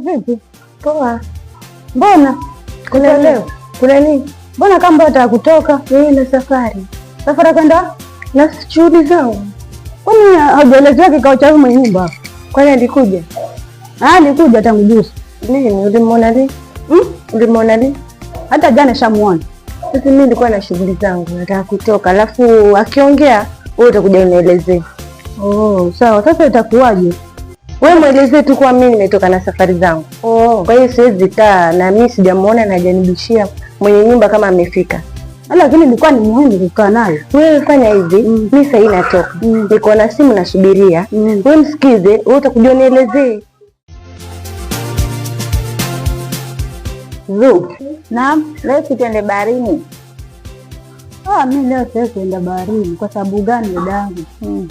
Vipi? Poa. Mbona kuna leo kuna nini? Mbona kama unataka kutoka? Na safari kwenda na shughuli zangu. Kwani haujaelezea kikao cha mwenye nyumba? Kwani alikuja? Alikuja tangu juzi. Nini? Ulimwona lini? Ulimwona lini? Hata jana shamuona. Sasa mimi nilikuwa na shughuli zangu, nataka kutoka, alafu akiongea wewe utakuja unielezee. Oh, sawa. Sasa itakuwaje? Wewe muelezee tu kwa mimi nimetoka na safari zangu. Kwa hiyo siwezi kaa na mimi sijamuona na hajanibishia mwenye nyumba kama amefika. Lakini ilikuwa ni muhimu kukaa naye. Wewe fanya hivi, mimi sasa hivi natoka. Niko na simu nasubiria. Wewe msikize, wewe utakuja unielezee. Naam, leo tuende baharini. Mimi leo siwezi kwenda baharini. Kwa sababu gani dadangu?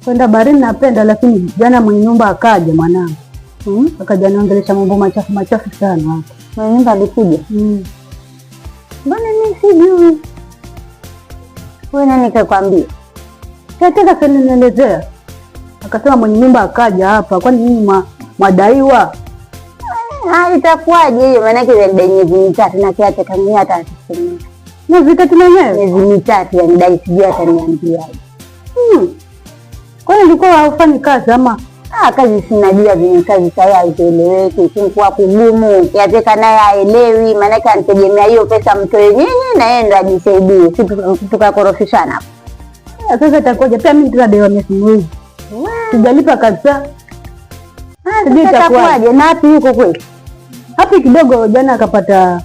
Kwenda baharini napenda, lakini jana mwenye nyumba akaja mwanangu. Akaja naongelesha mambo machafu sana hapa. Mwenye nyumba alikuja? Mbona mimi sijui? Wewe nani kakwambia? Nataka kunielezea. Akasema mwenye nyumba akaja hapa, kwani nyinyi mwadaiwa? Itakuwaje hiyo? Maana yake ni miezi mitatu na kiacha kama hata asisemea. Miezi mitatu mwenyewe? Miezi mitatu ya ndai, sijui ataniambia. Kwani ulikuwa haufanyi kazi ama? Kazi sinajua vile kazi sasa haieleweki, kwa kugumu. Yateka naye haelewi, maana yake anitegemea hiyo pesa mtoe nyinyi na yeye ndo ajisaidie. Sisi tukakorofishana hapo. Sasa itakuja pia mimi nitadaiwa miezi miwili. Sijalipa kabisa. Itakuwaje? Na hapi yuko kweli? Hapi kidogo jana akapata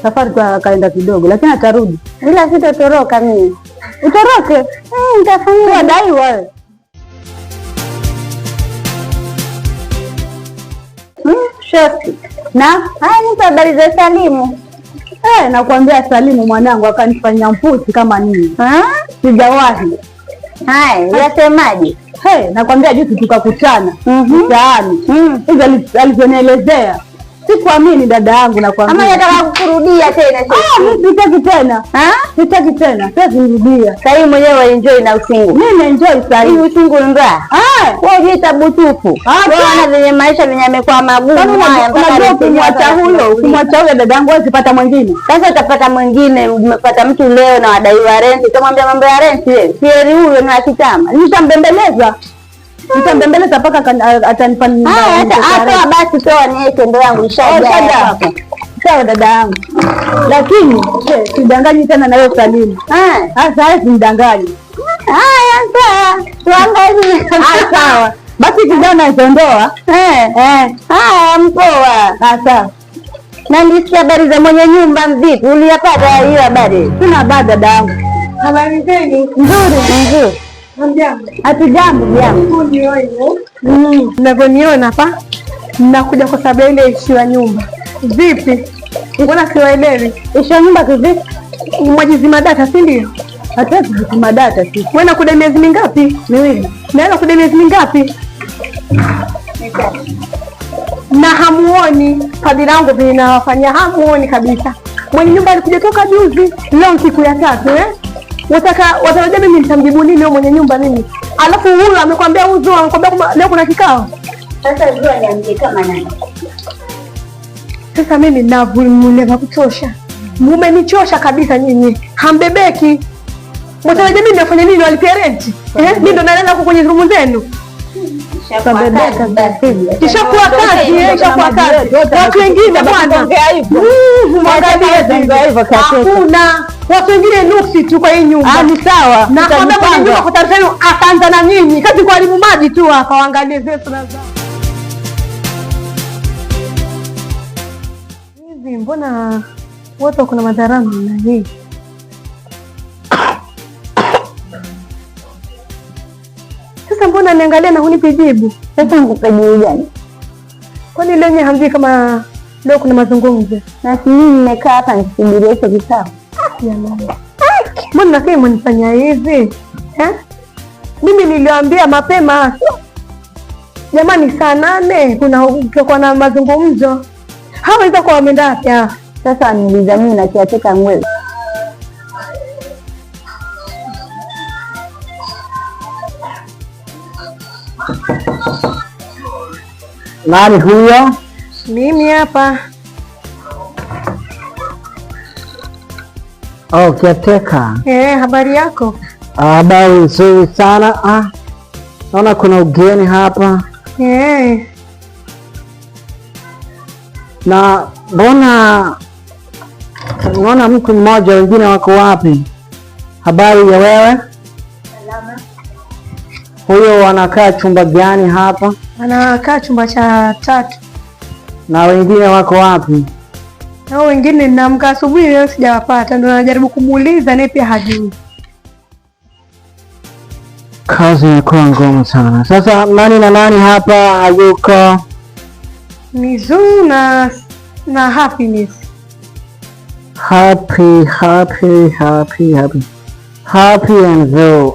safari kwa kaenda kidogo, lakini atarudi. Ila sitotoroka mimi. Utoroke? Nitafanya dai wewe. Shosti. Na nipo habari za Salimu. Nakwambia Salimu mwanangu akanifanyia mpusi kama nini. Sijawahi. Yasemaje? Nakwambia juzi tukakutana mtaani. Hizo alivyonielezea. Sikuamini dada yangu nakwambia. Ama nataka kukurudia tena sasa. Mimi sitaki tena. Sitaki tena. Siwezi kurudia. Sasa hivi mwenyewe enjoy na usingu. Mimi enjoy sasa hivi. Usingu mbaya. Wewe ujiita butufu. Wewe wana venye maisha venye yamekuwa magumu haya mpaka kumwacha huyo dada yangu usipata mwingine. Sasa utapata mwingine, umepata mtu leo na wadaiwa rent. Utamwambia mambo ya rent wewe. Sieri huyo na kitama. Nitambembeleza mpaka atanifanya. Hata basi toa niweke ndo yangu ishajaa. Sawa dada yangu. Lakini sidanganyi tena na wewe Salimu. Sasa simdanganyi. Sawa. Tuangalie. Sawa. Basi kijana aondoa. Mpoa. Sawa. Na nisikia habari za mwenye nyumba vipi? Uliyapata hiyo habari? Sina habari dada yangu. Habari zenu? Nzuri. Hatujambo jambo. Mnavyoniona hapa mnakuja kwa sababu ile ishu ya nyumba. Vipi? Mbona siwaelewi? Ishu ya nyumba kivipi? Mwajizima data si ndio? Hatuwezi kuzima data sisi. Wewe unakuda miezi mingapi? Miwili. Na unakuda miezi mingapi? Na hamuoni fadhila yangu vile nawafanyia, hamuoni kabisa. Mwenye nyumba alikuja toka juzi, leo siku ya 3 watarajia mimi nitamjibu nini huyo mwenye nyumba mimi? Alafu huyu amekwambia uzo, amekwambia leo kuna kikao. Sasa unajua niambie kama nani? Sasa mimi navumileva kutosha. Mmenichosha kabisa nyinyi. Hambebeki. Mwatarajia mimi nafanya nini walipia renti? Mimi ndo nalala huko kwenye rumu zenu. Kishakuwa kazi. Watu wengine bwana. Hakuna. Watu wengine nuksi tu kwa hii nyumba. Ni sawa. Na kwa sababu mwenye nyumba kwa taarifa yenu akaanza na nyinyi. Kazi kwa elimu maji tu hapa waangalie zetu na zao. Hivi mbona watu kuna madharamu na hii? Sasa mbona niangalia na hunipi jibu? Sasa nikupe jibu gani? Kwani leo hamjui kama leo kuna mazungumzo? Na mimi nimekaa hapa nisubirie hicho kikao. Mbona nakaa mnifanyia hivi? Mimi niliwaambia mapema. Jamani saa 8 kuna na mazungumzo. Hawaweza kwa wameenda wapi? Sasa niuliza mimi na kiateka ngwe. Nani huyo? Mimi hapa. Oh, caretaker. Habari yako? Habari nzuri sana. Naona kuna ugeni hapa. Na mbona mtu mmoja, wengine wako wapi? Habari ya wewe? Salama. Huyo anakaa chumba gani hapa? Anakaa chumba cha 3. Na wengine wako wapi? Na wengine naamka asubuhi leo sijawapata, ndio najaribu kumuuliza naye pia hajui. Kazi inakuwa ngumu sana. Sasa nani na nani hapa hayuko? Ni Zuu na Happiness. Happy and Zuu.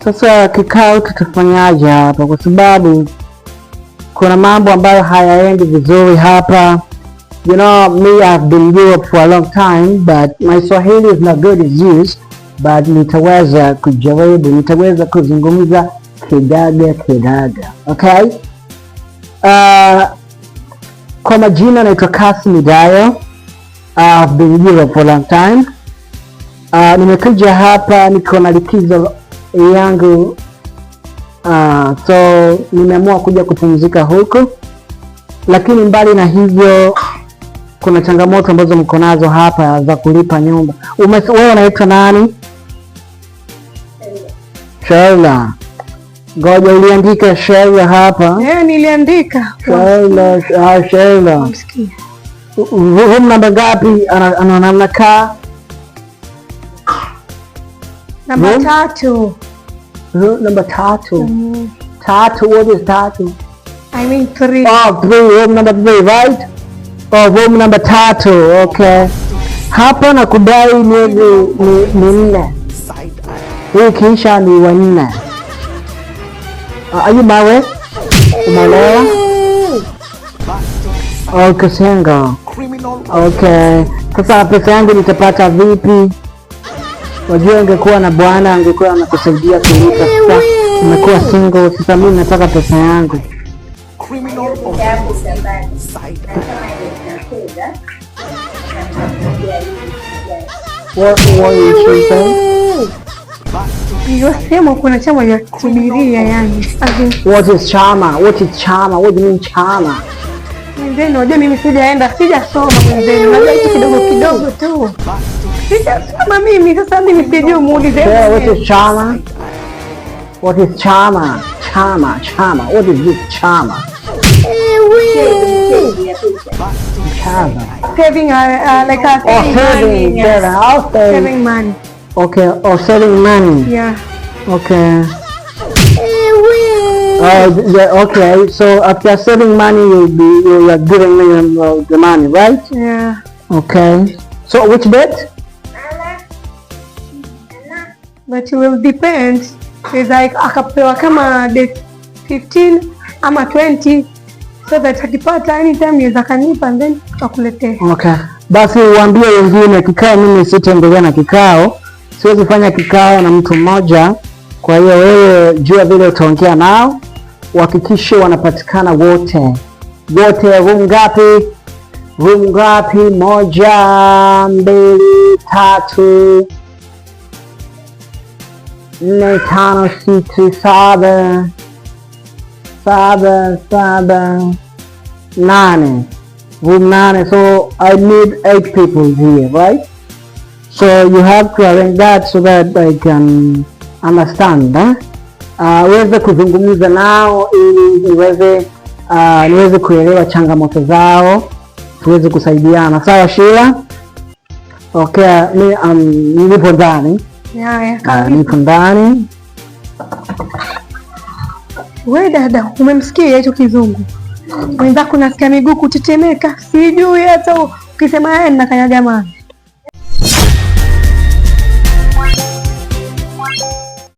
Sasa kikao tutafanyaje hapa, kwa sababu kuna mambo ambayo hayaendi vizuri hapa. You know, me, I've been in Europe for a long time, but my Swahili is not good as yours, but nitaweza kujaribu, nitaweza kuzungumza kidaga. Okay? Kwa majina naitwa Kassim Dayo. I've been in Europe for a long time. Nimekuja hapa niko na likizo yangu, so nimeamua kuja kupumzika huku, lakini mbali na hivyo kuna changamoto ambazo mko nazo hapa za kulipa nyumba. Wewe unaitwa nani? Sheila. Ngoja uliandika Sheila hapa? Niliandika. Sheila. Msikia. Room namba ngapi anakaa? Namba 3. Namba 3. 3, what is 3? I mean 3. Oh, 3, room number 3, right? Oh, room number 3, okay. Hapa na kudai miezi ni 4. Hii kisha ni 4. Are you married? Umeolewa? Okay, single. Okay. Sasa pesa yangu nitapata vipi? Wajua ungekuwa na bwana angekuwa anakusaidia kulipa. Sasa nimekuwa single, sasa mimi nataka pesa yangu. What you say? Sema kuna chama ya kusubiria yani. What is chama? What is chama? What do you mean chama? Ndio unajua mimi sijasoma mwenzenu. Najua hichi kidogo tu. Sijasoma mimi, sasa mimi sijui muulize. What is chama? What is chama? Chama. What is this chama? Chama. Saving like a saving money. Okay, or saving money. Yeah. Okay. Yeah, okay. So after saving money, you are giving me the money, right? Yeah. Okay. So which date? But it will depend. It's like akapewa kama date 15 ama 20, so that akipata anytime yaweza kanipa and then tutakuletea. Okay. Basi uambie wengine kikao, mimi sitaendelea na kikao. Siwezi fanya kikao na mtu mmoja. Kwa hiyo wewe jua vile utaongea nao, uhakikishe wanapatikana wote. Room ngapi? Room ngapi? 1, 2, 3, 4, 5, 6, 7, 8. Room 8. So I need 8 people here, right? So you have to arrange that so that I can understand. Uweze kuzungumza nao ili niweze kuelewa changamoto zao, tuweze kusaidiana. Sawa Sheila? Okay, nilipo ndani. Yeah. Nipo ndani. Wewe dada, umemsikia hicho kizungu? Mwenzako nasikia miguu kutetemeka. Sijui hata ukisema yeye ninakanyaga maji.